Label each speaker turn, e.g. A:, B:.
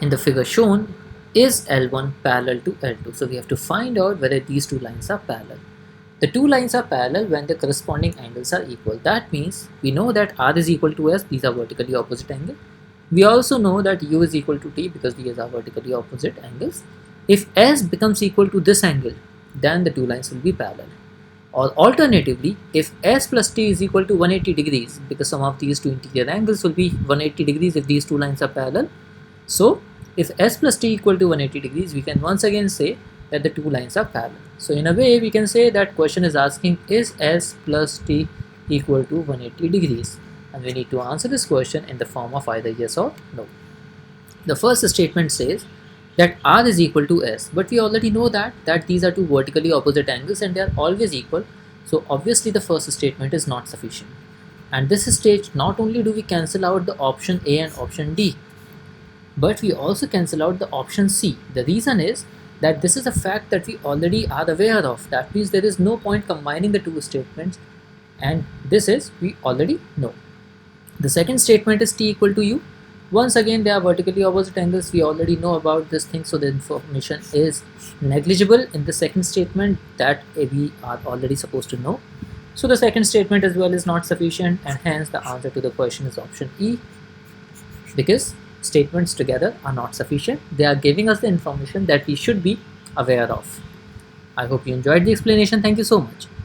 A: in the figure shown, is L1 parallel to L2? So we have to find out whether these two lines are parallel. The two lines are parallel when the corresponding angles are equal. That means we know that R is equal to S, these are vertically opposite angles. We also know that U is equal to T because these are vertically opposite angles. If S becomes equal to this angle, then the two lines will be parallel. Or alternatively, if S plus T is equal to 180 degrees, because sum of these two interior angles will be 180 degrees if these two lines are parallel. So if S plus T equal to 180 degrees, we can once again say that the two lines are parallel. So in a way, we can say that question is asking, is S plus T equal to 180 degrees? And we need to answer this question in the form of either yes or no. The first statement says that R is equal to S, but we already know that these are two vertically opposite angles and they are always equal. So obviously the first statement is not sufficient. And this stage, not only do we cancel out the option A and option D, but we also cancel out the option C. The reason is that this is a fact that we already are aware of. That means there is no point combining the two statements, and this is we already know. The second statement is T equal to U. Once again, they are vertically opposite angles. We already know about this thing, so the information is negligible in the second statement that we are already supposed to know. So the second statement as well is not sufficient, and hence the answer to the question is option E, because statements together are not sufficient. They are giving us the information that we should be aware of. I hope you enjoyed the explanation. Thank you so much.